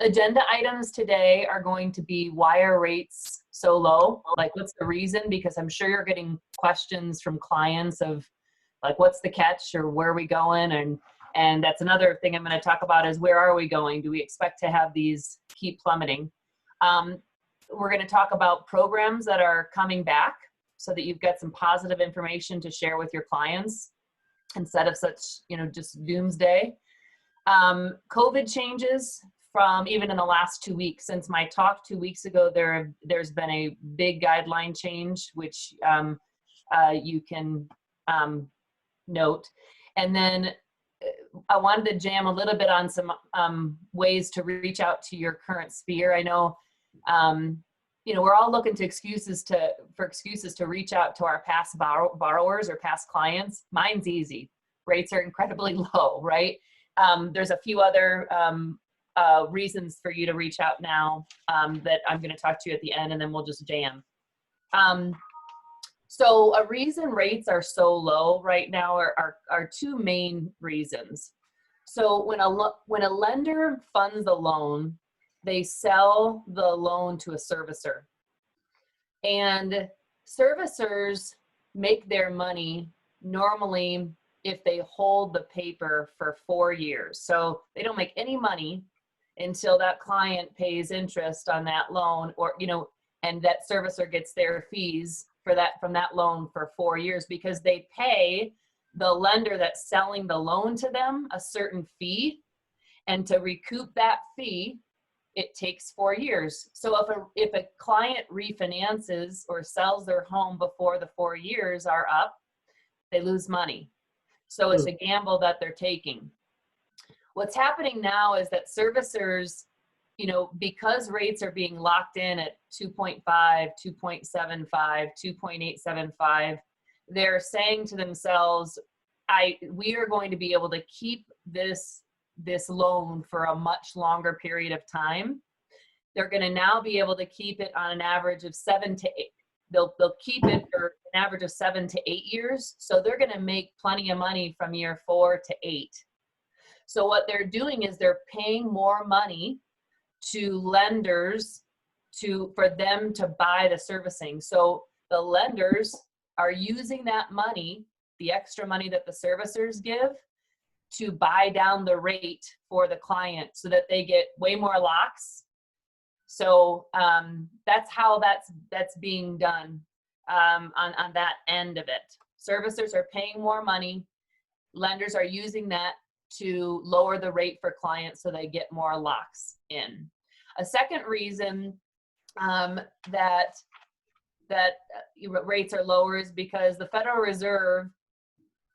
Agenda items today are going to be, why are rates so low? Like, what's the reason? Because I'm sure you're getting questions from clients of like, what's the catch, or where are we going? And that's another thing I'm going to talk about is, where are we going? Do we expect to have these keep plummeting? We're going to talk about programs that are coming back so that you've got some positive information to share with your clients instead of such, just doomsday. COVID changes from even in the last 2 weeks. Since my talk 2 weeks ago, there's been a big guideline change, which you can note. And then I wanted to jam a little bit on some ways to reach out to your current sphere. I know, we're all looking to excuses to reach out to our past borrowers or past clients. Mine's easy. Rates are incredibly low, right? There's a few other reasons for you to reach out now that I'm going to talk to you at the end, and then we'll just jam. So a reason rates are so low right now are two main reasons. So when a lender funds a loan, they sell the loan to a servicer. And servicers make their money normally if they hold the paper for 4 years. So they don't make any money until that client pays interest on that loan, or, and that servicer gets their fees from that loan for 4 years, because they pay the lender that's selling the loan to them a certain fee, and to recoup that fee, it takes 4 years. So if a client refinances or sells their home before the 4 years are up, they lose money. So it's a gamble that they're taking. What's happening now is that servicers, because rates are being locked in at 2.5, 2.75, 2.875, they're saying to themselves, we are going to be able to keep this loan for a much longer period of time. They're going to now be able to keep it on an average of 7 to 8. They'll keep it for an average of 7 to 8 years. So they're going to make plenty of money from year 4 to 8. So what they're doing is they're paying more money to lenders for them to buy the servicing. So the lenders are using that money, the extra money that the servicers give, to buy down the rate for the client so that they get way more locks. So that's how that's being done on that end of it. Servicers are paying more money. Lenders are using that to lower the rate for clients so they get more locks in. A second reason that rates are lower is because the Federal Reserve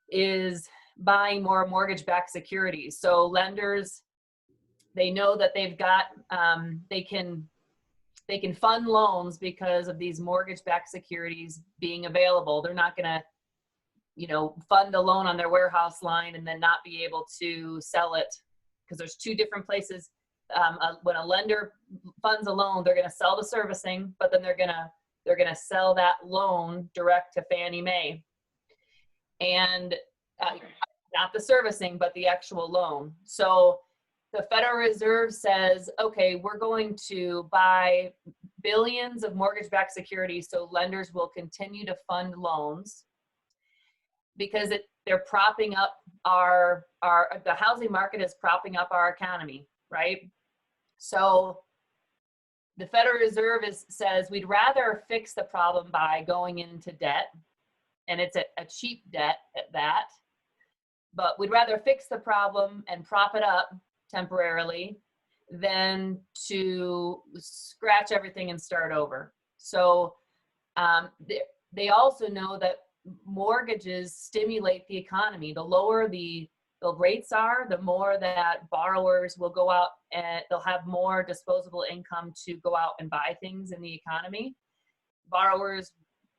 is buying more mortgage-backed securities. So lenders, they know that they've got, they can fund loans because of these mortgage-backed securities being available. They're not gonna, fund a loan on their warehouse line and then not be able to sell it, because there's two different places. When a lender funds a loan, they're gonna sell the servicing, but then they're gonna sell that loan direct to Fannie Mae, and not the servicing, but the actual loan. So the Federal Reserve says, okay, we're going to buy billions of mortgage-backed securities so lenders will continue to fund loans, because they're propping up the housing market is propping up our economy, right? So the Federal Reserve says we'd rather fix the problem by going into debt, and it's a cheap debt at that, but we'd rather fix the problem and prop it up temporarily than to scratch everything and start over. So they also know that mortgages stimulate the economy. The lower the rates are, the more that borrowers will go out and they'll have more disposable income to go out and buy things in the economy. Borrowers,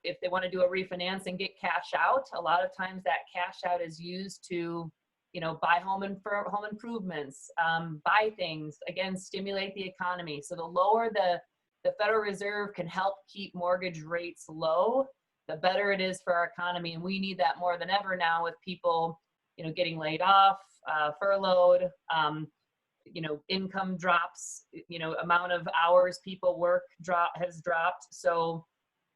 if they want to do a refinance and get cash out, a lot of times that cash out is used to, buy home improvements, buy things, again, stimulate the economy. So the lower the Federal Reserve can help keep mortgage rates low, the better it is for our economy. And we need that more than ever now with people, getting laid off, furloughed, income drops, amount of hours people work has dropped. So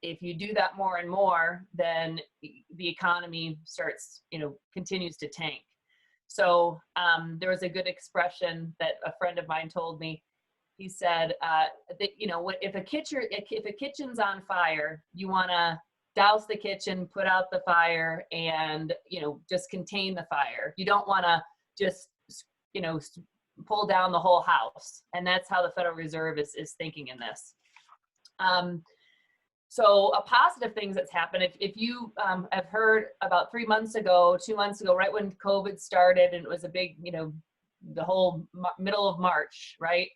if you do that more and more, then the economy starts, continues to tank. So there was a good expression that a friend of mine told me. He said that, if a kitchen's on fire, you want to douse the kitchen, put out the fire, and, just contain the fire. You don't want to just, pull down the whole house. And that's how the Federal Reserve is thinking in this. So a positive things that's happened, if you have heard about 2 months ago, right when COVID started, and it was a big, the whole middle of March, right?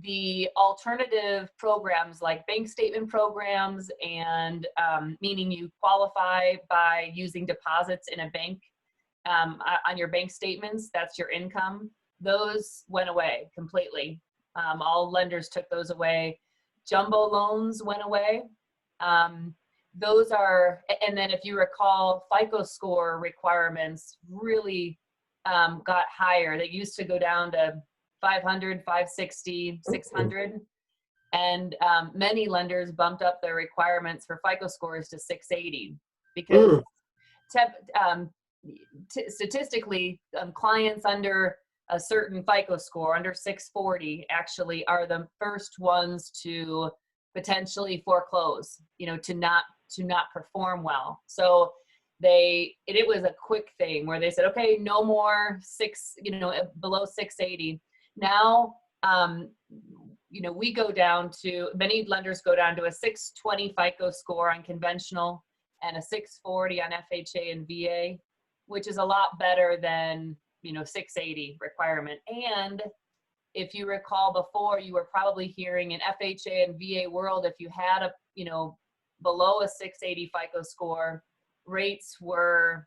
The alternative programs like bank statement programs and meaning you qualify by using deposits in a bank on your bank statements, that's your income. Those went away completely. All lenders took those away. Jumbo loans went away. Those are, and then if you recall, FICO score requirements really got higher. They used to go down to 500, 560, 600. And many lenders bumped up their requirements for FICO scores to 680 because statistically, clients under a certain FICO score, under 640, actually are the first ones to potentially foreclose, to not perform well. So it was a quick thing where they said, okay, no more below 680. Now, many lenders go down to a 620 FICO score on conventional and a 640 on FHA and VA, which is a lot better than 680 requirement. And if you recall before, you were probably hearing in FHA and VA world, if you had a below a 680 FICO score, rates were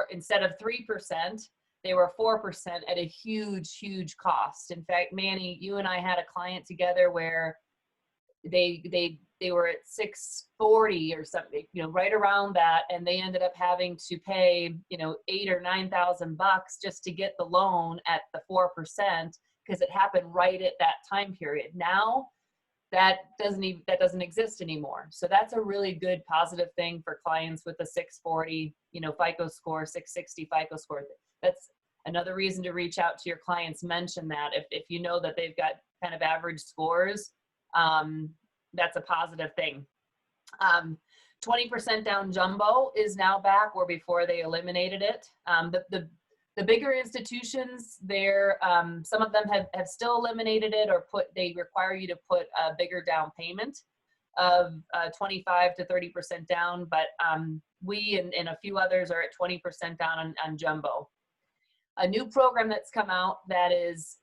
instead of 3%, they were 4% at a huge cost. In fact, Manny, you and I had a client together where they were at 640 or something, right around that, and they ended up having to pay, $8,000 or $9,000 just to get the loan at the 4% because it happened right at that time period. Now that doesn't exist anymore. So that's a really good positive thing for clients with a 640, FICO score, 660 FICO score. That's another reason to reach out to your clients. Mention that if you know that they've got kind of average scores, that's a positive thing. 20% down jumbo is now back, where before they eliminated it. The bigger institutions, some of them have still eliminated it, or they require you to put a bigger down payment of 25 to 30% down. But we and a few others are at 20% down on jumbo. A new program that's come out that is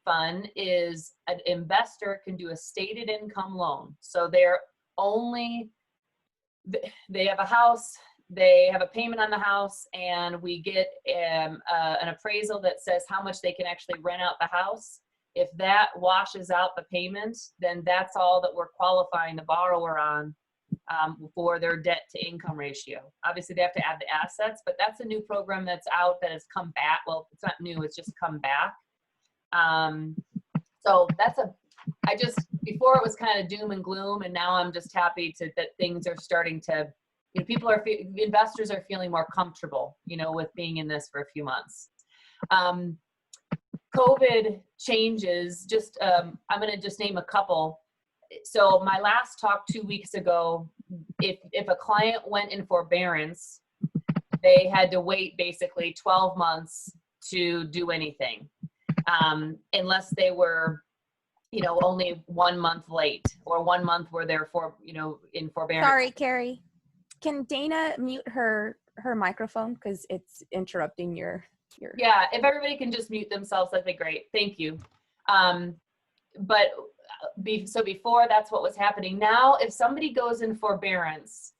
fun is an investor can do a stated income loan. So they have a house, they have a payment on the house, and we get an appraisal that says how much they can actually rent out the house. If that washes out the payment, then that's all that we're qualifying the borrower on for their debt to income ratio. Obviously, they have to add the assets, but that's a new program that's out that has come back. Well, it's not new, it's just come back. So before it was kind of doom and gloom, and now I'm just happy that things are starting to, investors are feeling more comfortable, with being in this for a few months. COVID changes, I'm going to just name a couple. So my last talk 2 weeks ago, if a client went in forbearance, they had to wait basically 12 months to do anything, unless they were, only 1 month late, or 1 month where they're in forbearance. Sorry, Kari. Can Dana mute her microphone, because it's interrupting your. Yeah, if everybody can just mute themselves, that'd be great. Thank you. So before, that's what was happening. Now, if somebody goes in forbearance,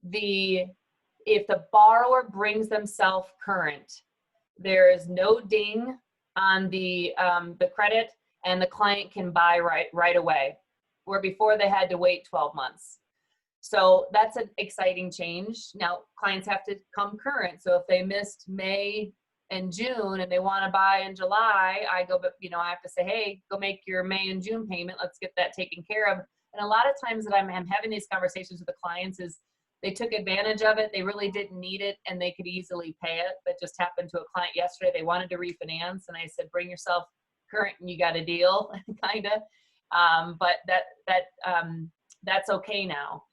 if the borrower brings themselves current, there is no ding on the credit, and the client can buy right away, where before they had to wait 12 months. So that's an exciting change. Now, clients have to come current. So if they missed May in June and they want to buy in July, I go, but I have to say, hey, go make your May and June payment. Let's get that taken care of. And a lot of times that I'm having these conversations with the clients is they took advantage of it. They really didn't need it and they could easily pay it. That just happened to a client yesterday. They wanted to refinance and I said, bring yourself current and you got a deal, kind of. But that's okay now.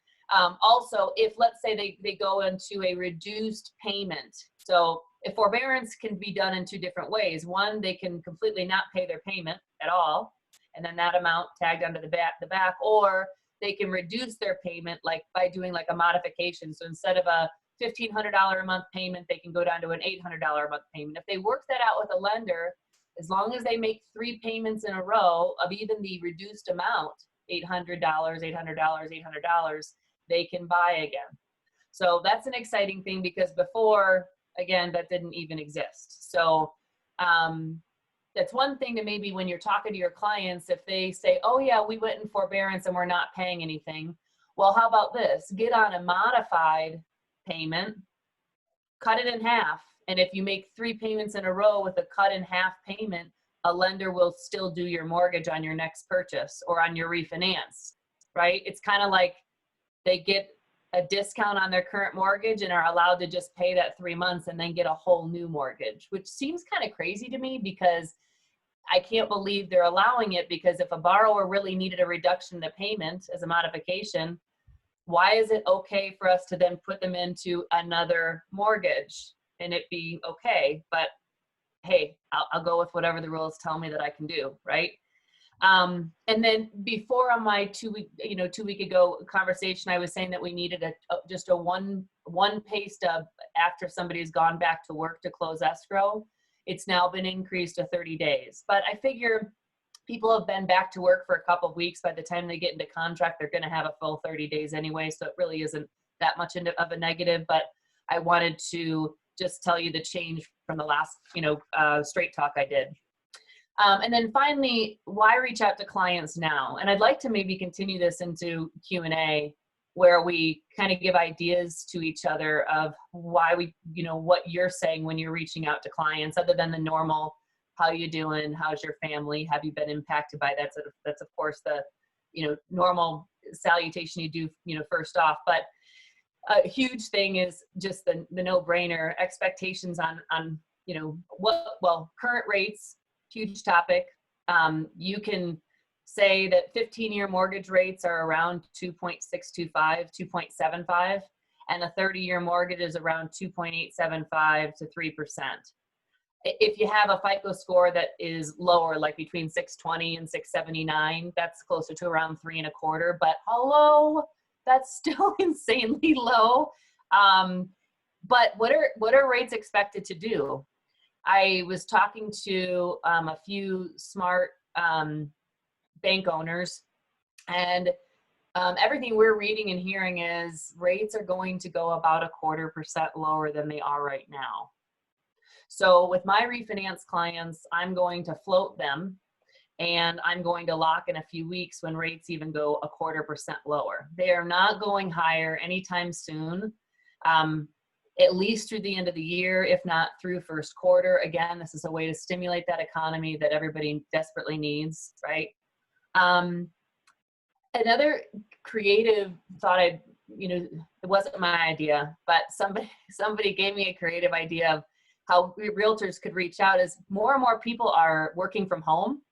Also, if let's say they go into a reduced payment. So if forbearance can be done in two different ways. One, they can completely not pay their payment at all, and then that amount tagged onto the back, or they can reduce their payment like by doing like a modification. So instead of a $1,500 a month payment, they can go down to an $800 a month payment. If they work that out with a lender, as long as they make 3 payments in a row of even the reduced amount, $800, $800, they can buy again. So that's an exciting thing because before, again, that didn't even exist. So that's one thing to maybe when you're talking to your clients, if they say, oh yeah, we went in forbearance and we're not paying anything. Well, how about this? Get on a modified payment, cut it in half. And if you make 3 payments in a row with a cut in half payment, a lender will still do your mortgage on your next purchase or on your refinance, right? It's kind of like they get a discount on their current mortgage and are allowed to just pay that 3 months and then get a whole new mortgage, which seems kind of crazy to me because I can't believe they're allowing it, because if a borrower really needed a reduction in the payment as a modification, why is it okay for us to then put them into another mortgage and it be okay? But hey, I'll go with whatever the rules tell me that I can do, right? And then before on my 2 week ago conversation, I was saying that we needed just a one pay stub after somebody's gone back to work to close escrow. It's now been increased to 30 days. But I figure people have been back to work for a couple of weeks. By the time they get into contract, they're going to have a full 30 days anyway. So it really isn't that much of a negative. But I wanted to just tell you the change from the last, straight talk I did. And then finally, why reach out to clients now? And I'd like to maybe continue this into Q&A where we kind of give ideas to each other of why we, what you're saying when you're reaching out to clients, other than the normal, how you doing? How's your family? Have you been impacted by that? So that's of course the, normal salutation you do, first off. But a huge thing is just the no-brainer expectations on current rates. Huge topic. You can say that 15-year mortgage rates are around 2.625, 2.75, and a 30-year mortgage is around 2.875 to 3%. If you have a FICO score that is lower, like between 620 and 679, that's closer to around 3.25. But hello, that's still insanely low. But what are rates expected to do? I was talking to a few smart bank owners, and everything we're reading and hearing is rates are going to go about 0.25% lower than they are right now. So with my refinance clients, I'm going to float them, and I'm going to lock in a few weeks when rates even go 0.25% lower. They are not going higher anytime soon. At least through the end of the year, if not through first quarter. Again, this is a way to stimulate that economy that everybody desperately needs, right? Another creative thought it wasn't my idea, but somebody gave me a creative idea of how realtors could reach out is more and more people are working from home.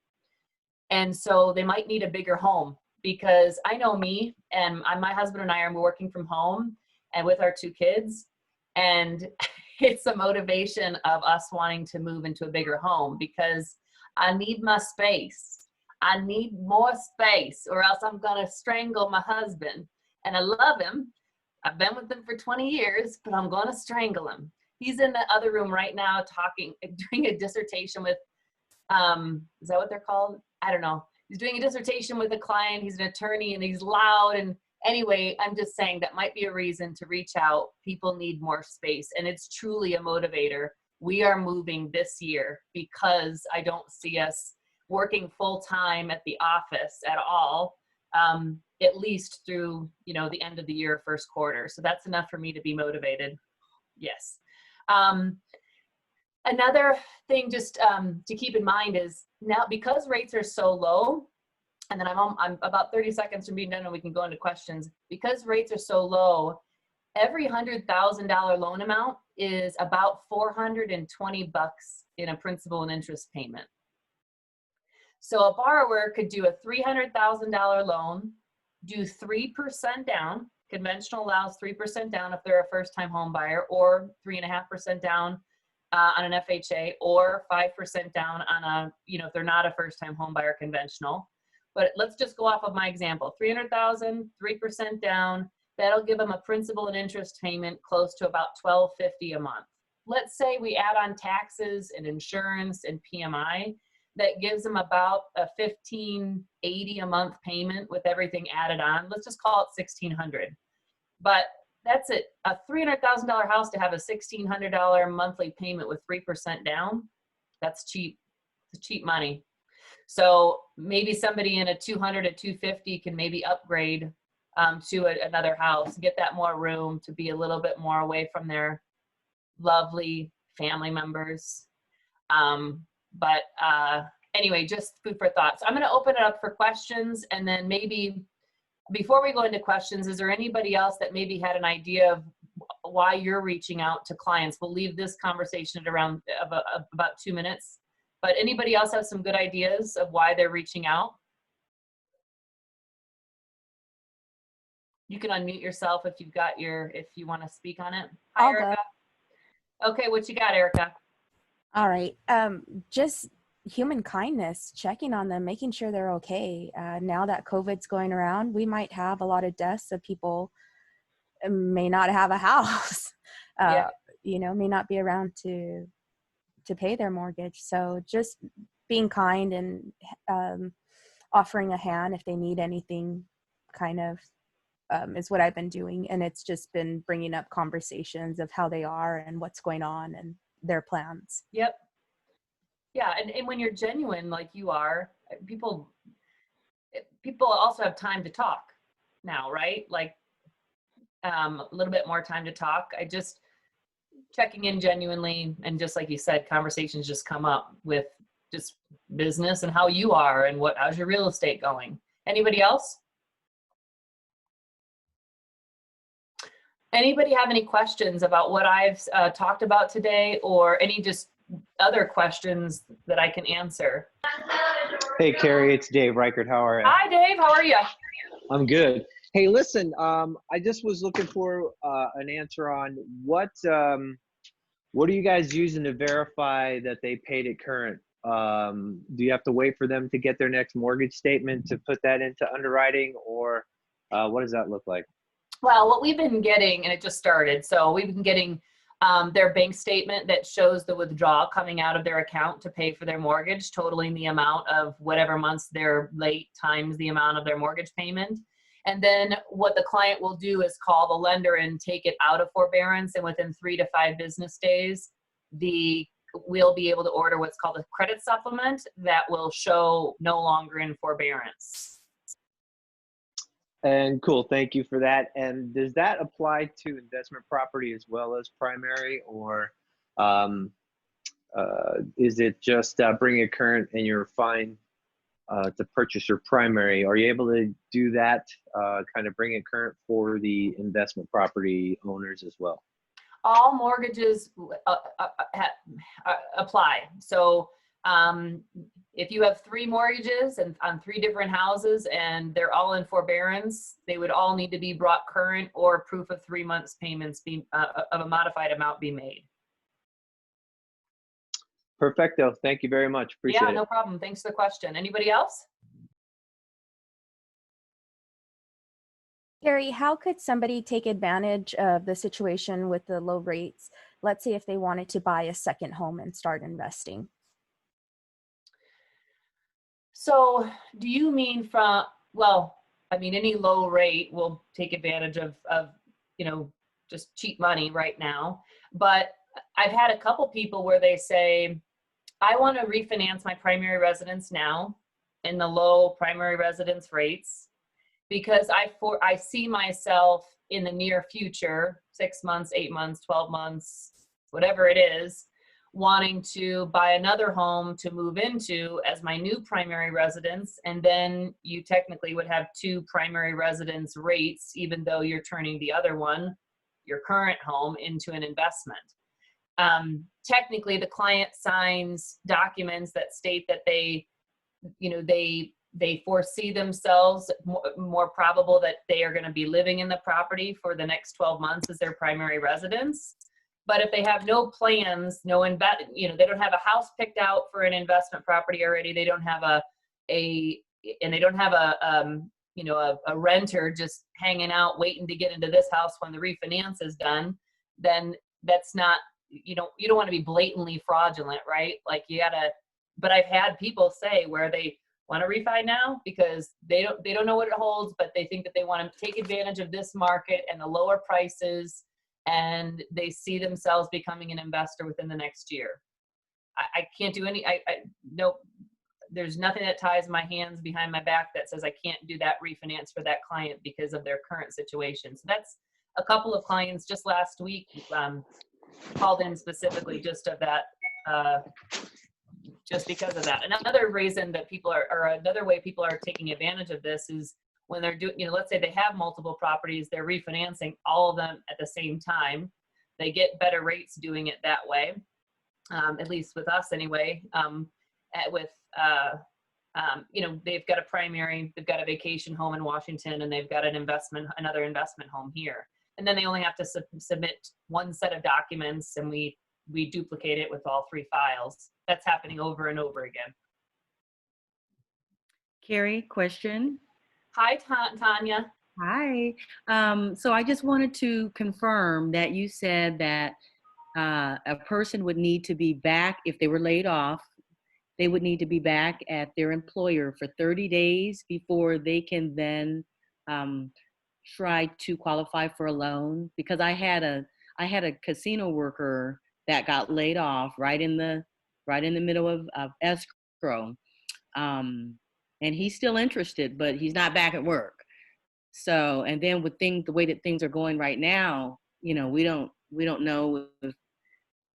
And so they might need a bigger home, because I know me and my husband and I are working from home and with our 2 kids. And it's a motivation of us wanting to move into a bigger home, because I need my space. I need more space, or else I'm going to strangle my husband. And I love him. I've been with him for 20 years, but I'm going to strangle him. He's in the other room right now doing a dissertation with, is that what they're called? I don't know. He's doing a dissertation with a client. He's an attorney and he's loud. And anyway, I'm just saying that might be a reason to reach out. People need more space, and it's truly a motivator. We are moving this year because I don't see us working full time at the office at all, at least through, the end of the year, first quarter. So that's enough for me to be motivated. Yes. Another thing just to keep in mind is now, because rates are so low, and then I'm about 30 seconds from being done and we can go into questions. Because rates are so low, every $100,000 loan amount is about $420 in a principal and interest payment. So a borrower could do a $300,000 loan, do 3% down. Conventional allows 3% down if they're a first-time home buyer, or 3.5% down on an FHA, or 5% down on a, if they're not a first-time home buyer conventional. But let's just go off of my example. 300,000, 3% down. That'll give them a principal and interest payment close to about $1,250 a month. Let's say we add on taxes and insurance and PMI. That gives them about a $1,580 a month payment with everything added on. Let's just call it $1,600. But that's it. A $300,000 house to have a $1,600 monthly payment with 3% down. That's cheap. It's cheap money. So maybe somebody in a 200 to 250 can maybe upgrade to another house, get that more room to be a little bit more away from their lovely family members. Anyway, just food for thought. So I'm going to open it up for questions, and then maybe before we go into questions, is there anybody else that maybe had an idea of why you're reaching out to clients? We'll leave this conversation at around about 2 minutes. But anybody else have some good ideas of why they're reaching out? You can unmute yourself if you want to speak on it. Hi, Erica. Okay, what you got, Erica? All right. Just human kindness, checking on them, making sure they're okay. Now that COVID's going around, we might have a lot of deaths of people may not have a house, may not be around to pay their mortgage. So just being kind and offering a hand if they need anything kind of is what I've been doing. And it's just been bringing up conversations of how they are and what's going on and their plans. Yep. Yeah. And when you're genuine, like you are, people also have time to talk now, right? Like a little bit more time to talk. I just checking in genuinely. And just like you said, conversations just come up with just business and how you are and how's your real estate going. Anybody else? Anybody have any questions about what I've talked about today, or any just other questions that I can answer? Hey, Kari, it's Dave Reichert. How are you? Hi, Dave. How are you? I'm good. Hey, listen, I just was looking for an answer on what are you guys using to verify that they paid it current? Do you have to wait for them to get their next mortgage statement to put that into underwriting, or what does that look like? Well, what we've been getting, and it just started, so we've been getting their bank statement that shows the withdrawal coming out of their account to pay for their mortgage, totaling the amount of whatever months they're late times the amount of their mortgage payment. And then what the client will do is call the lender and take it out of forbearance, and within 3 to 5 business days, we'll be able to order what's called a credit supplement that will show no longer in forbearance. And cool, thank you for that. And does that apply to investment property as well as primary, or is it just bring it current and you're fine to purchase your primary? Are you able to do that, kind of bring it current for the investment property owners as well? All mortgages apply. So if you have 3 mortgages and on 3 different houses and they're all in forbearance, they would all need to be brought current, or proof of 3 months payments of a modified amount be made. Perfecto. Thank you very much. Appreciate it. Yeah, no problem. Thanks for the question. Anybody else? Kari, how could somebody take advantage of the situation with the low rates? Let's say if they wanted to buy a second home and start investing. So do you mean any low rate will take advantage of just cheap money right now. But I've had a couple people where they say, I want to refinance my primary residence now in the low primary residence rates, because I see myself in the near future, 6 months, 8 months, 12 months, whatever it is, wanting to buy another home to move into as my new primary residence, and then you technically would have two primary residence rates, even though you're turning the other one, your current home, into an investment. Technically, the client signs documents that state that they foresee themselves more probable that they are going to be living in the property for the next 12 months as their primary residence. But if they have no plans, they don't have a house picked out for an investment property already. They don't have a renter just hanging out waiting to get into this house when the refinance is done. Then that's not, you don't want to be blatantly fraudulent, right? Like but I've had people say where they want to refi now because they don't know what it holds, but they think that they want to take advantage of this market and the lower prices, and they see themselves becoming an investor within the next year. I can't do no, there's nothing that ties my hands behind my back that says I can't do that refinance for that client because of their current situation. So that's a couple of clients just last week called in specifically just of that, just because of that. Another reason that another way people are taking advantage of this is when they're doing, let's say they have multiple properties, they're refinancing all of them at the same time. They get better rates doing it that way, at least with us anyway. They've got they've got a vacation home in Washington, and they've got another investment home here. And then they only have to submit one set of documents, and we duplicate it with all three files. That's happening over and over again. Kari, question. Hi, Tanya. Hi. So I just wanted to confirm that you said that a person would need to be back if they were laid off. They would need to be back at their employer for 30 days before they can then try to qualify for a loan. Because I had a casino worker that got laid off right in the middle of escrow, and he's still interested, but he's not back at work. So, and then with the way that things are going right now, we don't know if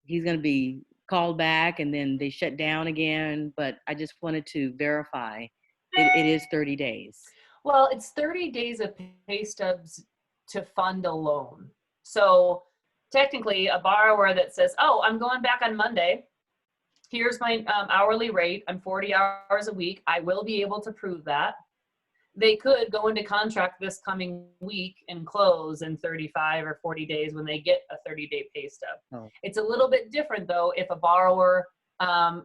he's going to be called back and then they shut down again. But I just wanted to verify it is 30 days. Well, it's 30 days of pay stubs to fund a loan. So technically a borrower that says, oh, I'm going back on Monday, here's my hourly rate, I'm 40 hours a week, I will be able to prove that. They could go into contract this coming week and close in 35 or 40 days when they get a 30-day pay stub. Oh. It's a little bit different though if a borrower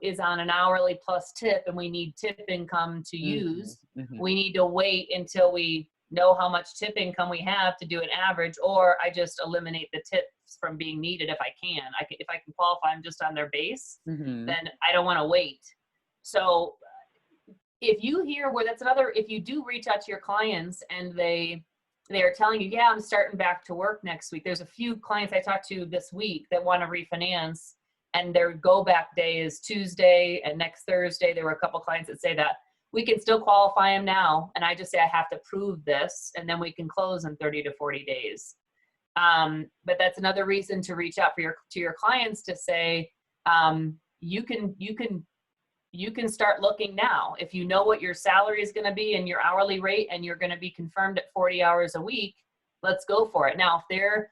is on an hourly plus tip and we need tip income to use. Mm-hmm. We need to wait until we know how much tip income we have to do an average, or I just eliminate the tips from being needed if I can. If I can qualify them just on their base, mm-hmm. then I don't want to wait. So if you hear if you do reach out to your clients and they are telling you, yeah, I'm starting back to work next week. There's a few clients I talked to this week that want to refinance and their go back day is Tuesday and next Thursday. There were a couple clients that say that we can still qualify them now. And I just say, I have to prove this, and then we can close in 30 to 40 days. But that's another reason to reach out to your clients to say, you can start looking now. If you know what your salary is going to be and your hourly rate, and you're going to be confirmed at 40 hours a week, let's go for it. Now, if they're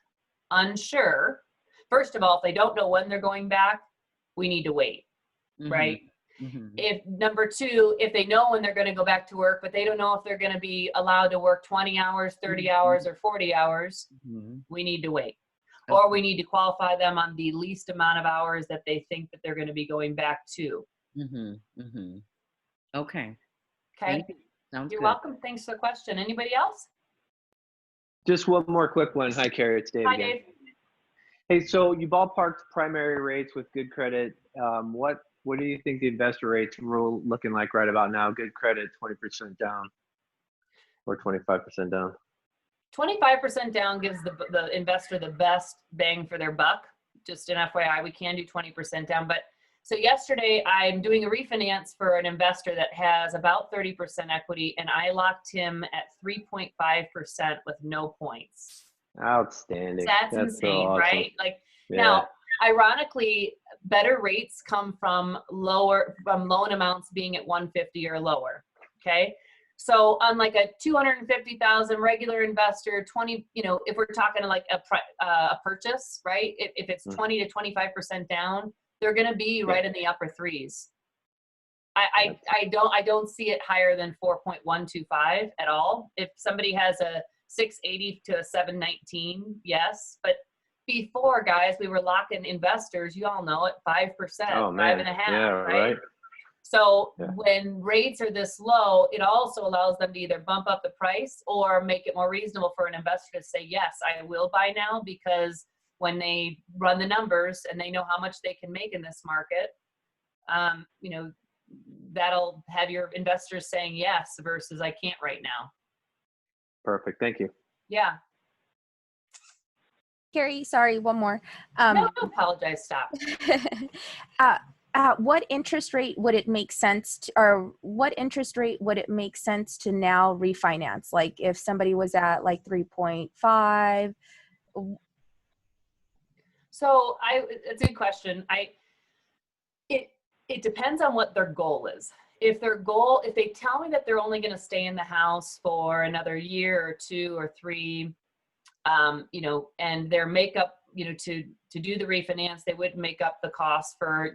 unsure, first of all, if they don't know when they're going back, we need to wait, mm-hmm. right? Mm-hmm. If number two, if they know when they're going to go back to work, but they don't know if they're going to be allowed to work 20 hours, 30 mm-hmm. hours, or 40 hours, mm-hmm. we need to wait. Okay. Or we need to qualify them on the least amount of hours that they think that they're going to be going back to. Mm-hmm. Mm-hmm. Okay. Okay. Sounds You're good. welcome. Thanks for the question. Anybody else? Just one more quick one. Hi, Kari. It's Dave. Hi, again. Dave. Hey, so you ballparked primary rates with good credit. What do you think the investor rates are looking like right about now? Good credit, 20% down or 25% down? 25% down gives the investor the best bang for their buck. Just an FYI, we can do 20% down. But so yesterday I'm doing a refinance for an investor that has about 30% equity, and I locked him at 3.5% with no points. Outstanding. That's insane, so awesome. right? Like, yeah. Now, ironically, better rates come from loan amounts being at 150 or lower. Okay. So unlike a 250,000 regular investor, 20, if we're talking like a purchase, right? If it's 20 to 25% down, they're going to be right in the upper threes. I don't see it higher than 4.125 at all. If somebody has a 680 to a 719, yes. But before, guys, we were locking investors, you all know it, 5%, 5.5%, yeah, right. So when rates are this low, it also allows them to either bump up the price or make it more reasonable for an investor to say, yes, I will buy now, because when they run the numbers and they know how much they can make in this market, that'll have your investors saying yes versus I can't right now. Perfect. Thank you. Yeah. Kari, sorry, one more. No, don't apologize. Stop. What interest rate would it make sense to, or what interest rate would it make sense to now refinance? Like if somebody was at like 3.5. So it's a good question. It depends on what their goal is. If they tell me that they're only going to stay in the house for another year or 2 or 3, and their makeup, to do the refinance, they would make up the cost for,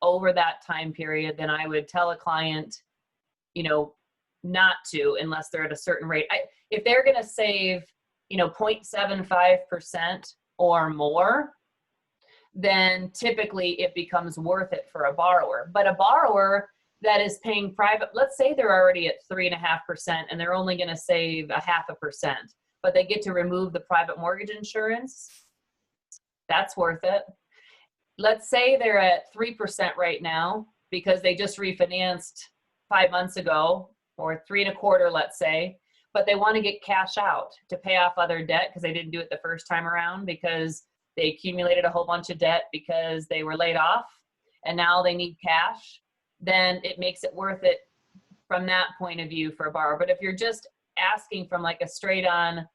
over that time period, then I would tell a client, not to, unless they're at a certain rate. If they're going to save, 0.75% or more, then typically it becomes worth it for a borrower. But a borrower that is paying private, let's say they're already at 3.5% and they're only going to save 0.5%, but they get to remove the private mortgage insurance, that's worth it. Let's say they're at 3% right now because they just refinanced 5 months ago, or 3.25%, let's say, but they want to get cash out to pay off other debt because they didn't do it the first time around, because they accumulated a whole bunch of debt because they were laid off and now they need cash, then it makes it worth it from that point of view for a borrower. But if you're just asking from like a straight on,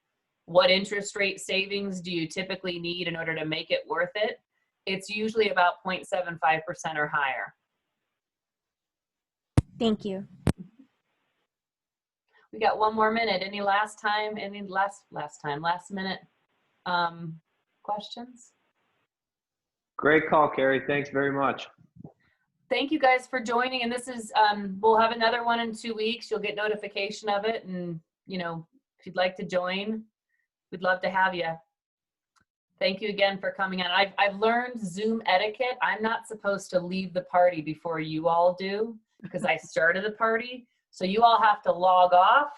what interest rate savings do you typically need in order to make it worth it? It's usually about 0.75% or higher. Thank you. We got 1 more minute. Any last minute questions? Great call, Kari. Thanks very much. Thank you guys for joining. And this is, we'll have another one in 2 weeks. You'll get notification of it. And, if you'd like to join, we'd love to have you. Thank you again for coming on. I've learned Zoom etiquette. I'm not supposed to leave the party before you all do, because I started the party. So you all have to log off,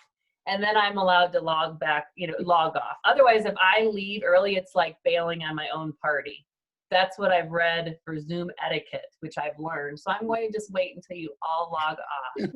and then I'm allowed to log off. Otherwise, if I leave early, it's like bailing on my own party. That's what I've read for Zoom etiquette, which I've learned. So I'm going to just wait until you all log off.